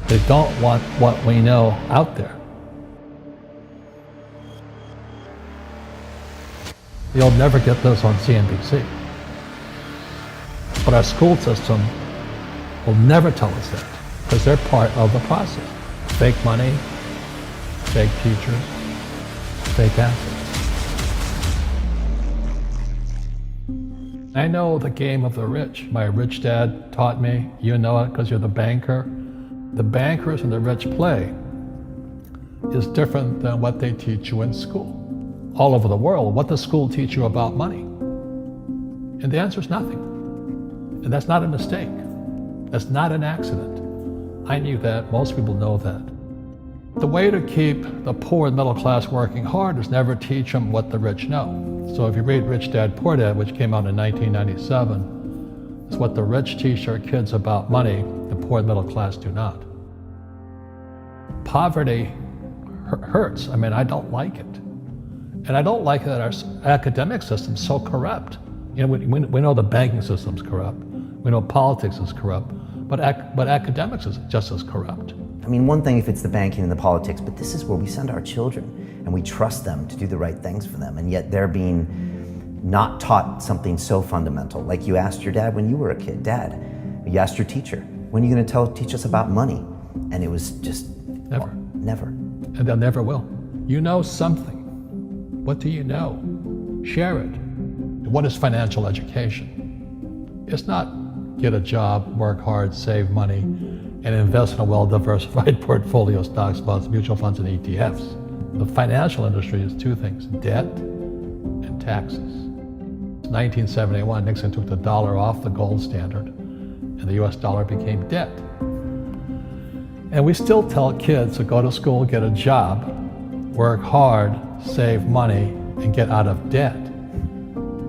They don't want what we know out there. You'll never get this on CNBC. But our school system will never tell us that, because they're part of the process. Fake money, fake teachers, fake assets. I know the game of the rich. My rich dad taught me. You know it because you're the banker. The bankers and the rich play is different than what they teach you in school. All over the world, what does school teach you about money? And the answer is nothing. And that's not a mistake. That's not an accident. I knew that. Most people know that. The way to keep the poor and middle class working hard is never teach them what the rich know. So if you read Rich Dad, Poor Dad, which came out in 1997, it's what the rich teach their kids about money, the poor and middle class do not. Poverty hurts. I mean, I don't like it. And I don't like that our academic system's so corrupt. You know, we know the banking system's corrupt. We know politics is corrupt. But academics is just as corrupt. I mean, one thing if it's the banking and the politics, but this is where we send our children and we trust them to do the right things for them, and yet they're being not taught something so fundamental. Like you asked your dad when you were a kid, Dad, you asked your teacher, when are you going to teach us about money? And it was just never. Well, never. And they'll never will. You know something. What do you know? Share it. What is financial education? It's not get a job, work hard, save money, and invest in a well-diversified portfolio of stocks, bonds, mutual funds, and ETFs. The financial industry is two things, debt and taxes. In 1971, Nixon took the dollar off the gold standard, and the US dollar became debt. And we still tell kids to go to school, get a job, work hard, save money, and get out of debt.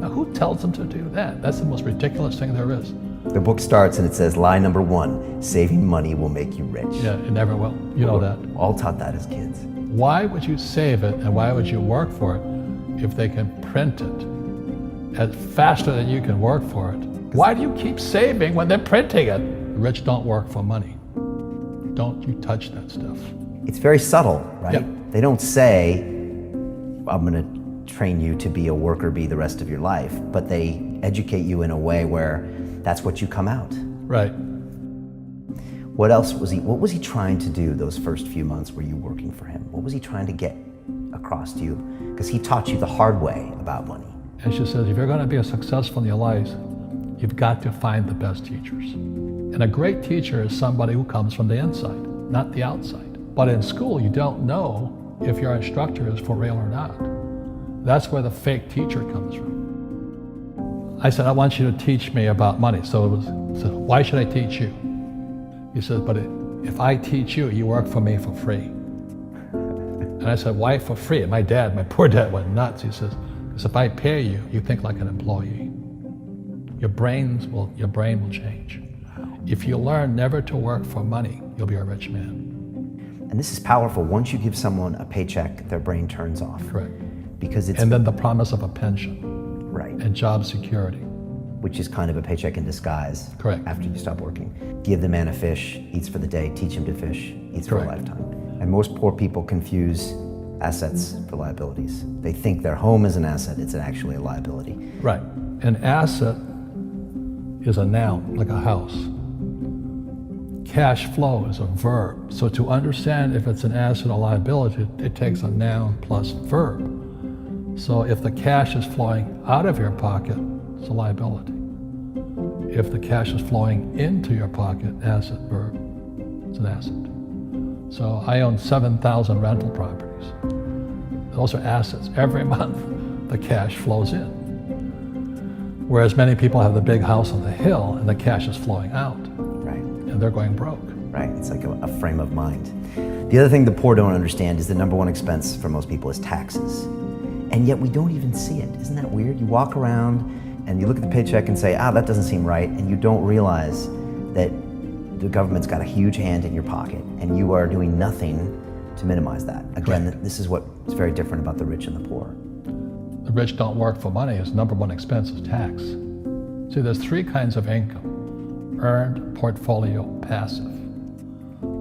Now, who tells them to do that? That's the most ridiculous thing there is. The book starts and it says, lie number 1, saving money will make you rich. Yeah, it never will. You know that. All taught that as kids. Why would you save it and why would you work for it if they can print it faster than you can work for it? Why do you keep saving when they're printing it? The rich don't work for money. Don't you touch that stuff. It's very subtle, right? Yep. They don't say, I'm going to train you to be a worker bee the rest of your life, but they educate you in a way where that's what you come out. Right. What was he trying to do those first few months were you working for him? What was he trying to get across to you? Because he taught you the hard way about money. And she says, if you're going to be successful in your life, you've got to find the best teachers. And a great teacher is somebody who comes from the inside, not the outside. But in school, you don't know if your instructor is for real or not. That's where the fake teacher comes from. I said, I want you to teach me about money. So he said, why should I teach you? He said, but if I teach you, you work for me for free. And I said, why for free? And my poor dad went nuts. He says, because if I pay you, you think like an employee. Your brain will change. If you learn never to work for money, you'll be a rich man. And this is powerful. Once you give someone a paycheck, their brain turns off. Correct. Because it's... And then the promise of a pension. Right. And job security. Which is kind of a paycheck in disguise. Correct. After you stop working. Give the man a fish, eats for the day, teach him to fish, eats for a lifetime. And most poor people confuse assets for liabilities. They think their home is an asset, it's actually a liability. Right. An asset is a noun, like a house. Cash flow is a verb. So to understand if it's an asset or liability, it takes a noun plus verb. So if the cash is flowing out of your pocket, it's a liability. If the cash is flowing into your pocket, asset, verb, it's an asset. So I own 7,000 rental properties. Those are assets. Every month, the cash flows in. Whereas many people have the big house on the hill and the cash is flowing out. Right. And they're going broke. Right, it's like a frame of mind. The other thing the poor don't understand is the number 1 expense for most people is taxes. And yet we don't even see it. Isn't that weird? You walk around and you look at the paycheck and say, that doesn't seem right, and you don't realize that the government's got a huge hand in your pocket and you are doing nothing to minimize that. Again, this is what's very different about the rich and the poor. The rich don't work for money. His number 1 expense is tax. See, there's 3 kinds of income: earned, portfolio, passive.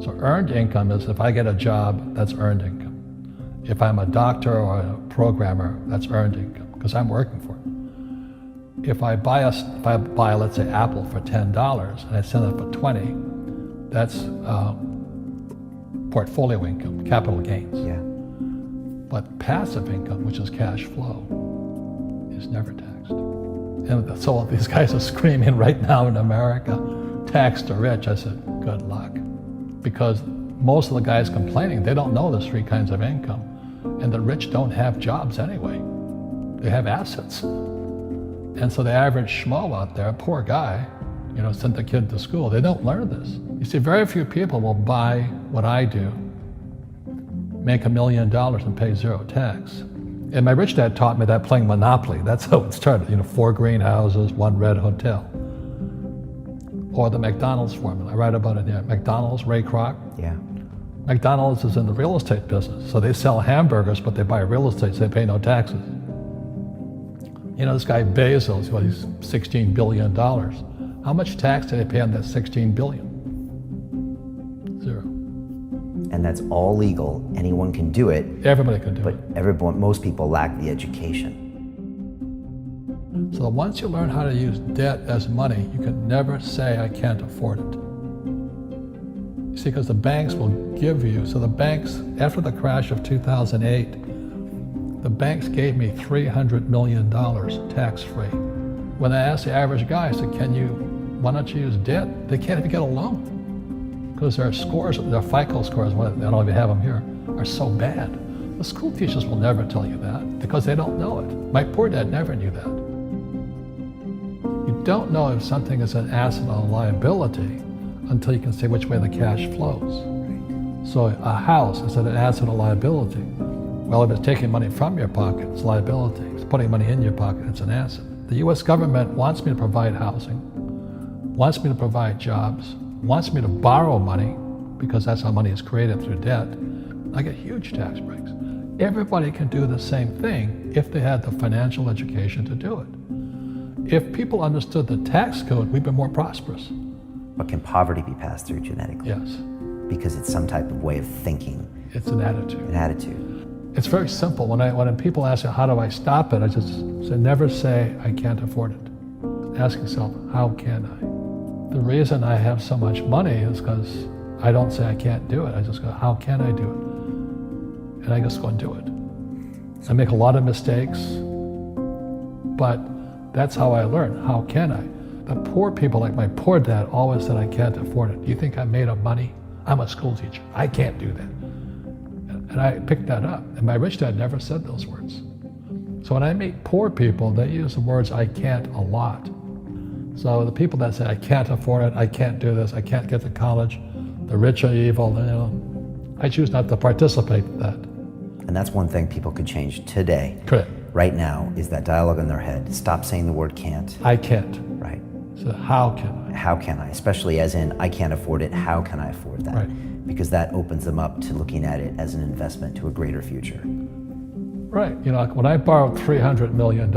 So earned income is if I get a job, that's earned income. If I'm a doctor or a programmer, that's earned income because I'm working for it. If I buy, let's say, Apple for $10 and I sell it for $20, that's portfolio income, capital gains. Yeah. But passive income, which is cash flow, is never taxed. And so these guys are screaming right now in America, tax the rich. I said, good luck. Because most of the guys complaining, they don't know there's three kinds of income. And the rich don't have jobs anyway. They have assets. And so the average schmo out there, poor guy, sent the kid to school. They don't learn this. You see, very few people will buy what I do, make $1 million and pay zero tax. And my rich dad taught me that playing Monopoly. That's how it started. 4 greenhouses, 1 red hotel. Or the McDonald's formula. I write about it here. McDonald's, Ray Kroc. Yeah. McDonald's is in the real estate business. So they sell hamburgers, but they buy real estate, so they pay no taxes. This guy Bezos, he's $16 billion. How much tax did they pay on that $16 billion? Zero. And that's all legal. Anyone can do it. Everybody can do it. But most people lack the education. So once you learn how to use debt as money, you can never say, I can't afford it. You see, because the banks will give you, so the banks, after the crash of 2008, the banks gave me $300 million tax-free. When I asked the average guy, I said, why don't you use debt? They can't even get a loan. Because their scores, their FICO scores, I don't even have them here, are so bad. The school teachers will never tell you that because they don't know it. My poor dad never knew that. You don't know if something is an asset or a liability until you can see which way the cash flows. So a house, is it an asset or liability? Well, if it's taking money from your pocket, it's liability. If it's putting money in your pocket, it's an asset. The US government wants me to provide housing, wants me to provide jobs, wants me to borrow money because that's how money is created through debt. I get huge tax breaks. Everybody can do the same thing if they had the financial education to do it. If people understood the tax code, we'd be more prosperous. But can poverty be passed through genetically? Yes. Because it's some type of way of thinking. It's an attitude. An attitude. It's very simple. When people ask me, how do I stop it? I just say, never say, I can't afford it. Ask yourself, how can I? The reason I have so much money is because I don't say I can't do it. I just go, how can I do it? And I just go and do it. I make a lot of mistakes, but that's how I learn. How can I? The poor people, like my poor dad, always said, I can't afford it. Do you think I'm made of money? I'm a school teacher. I can't do that. And I picked that up. And my rich dad never said those words. So when I meet poor people, they use the words I can't a lot. So the people that say, I can't afford it, I can't do this, I can't get to college, the rich are evil, I choose not to participate in that. And that's one thing people could change today. Correct. Right now is that dialogue in their head. Stop saying the word can't. I can't. Right. So how can I? How can I? Especially as in, I can't afford it, how can I afford that? Right. Because that opens them up to looking at it as an investment to a greater future. Right. When I borrowed $300 million,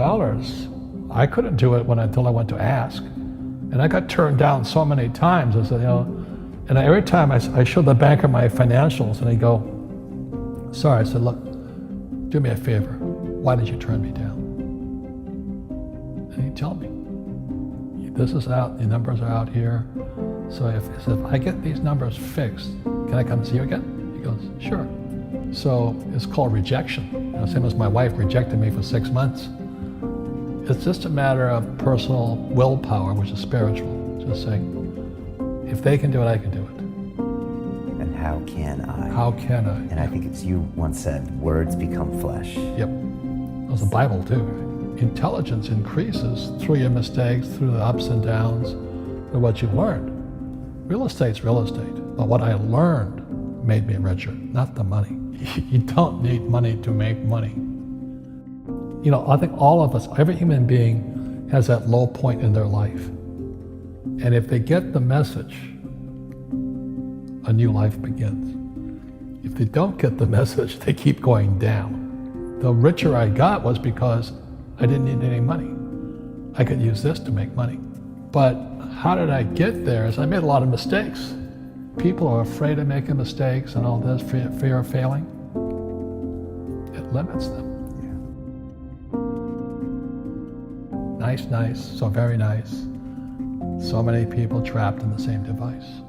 I couldn't do it until I went to ask. And I got turned down so many times. I said, and every time I showed the banker my financials and he'd go, sorry. I said, look, do me a favor. Why did you turn me down? And he'd tell me, this is out, the numbers are out here. So if I get these numbers fixed, can I come see you again? He goes, sure. So it's called rejection. Same as my wife rejected me for 6 months. It's just a matter of personal willpower, which is spiritual. Just saying, if they can do it, I can do it. And how can I? How can I? And I think it's you once said, words become flesh. Yep. That was the Bible too. Right? Intelligence increases through your mistakes, through the ups and downs, through what you learned. Real estate's real estate, but what I learned made me richer, not the money. You don't need money to make money. I think all of us, every human being has that low point in their life. And if they get the message, a new life begins. If they don't get the message, they keep going down. The richer I got was because I didn't need any money. I could use this to make money. But how did I get there? Is I made a lot of mistakes. people are afraid of making mistakes and all this, fear of failing, it limits them. Nice, so very nice. So many people trapped in the same device.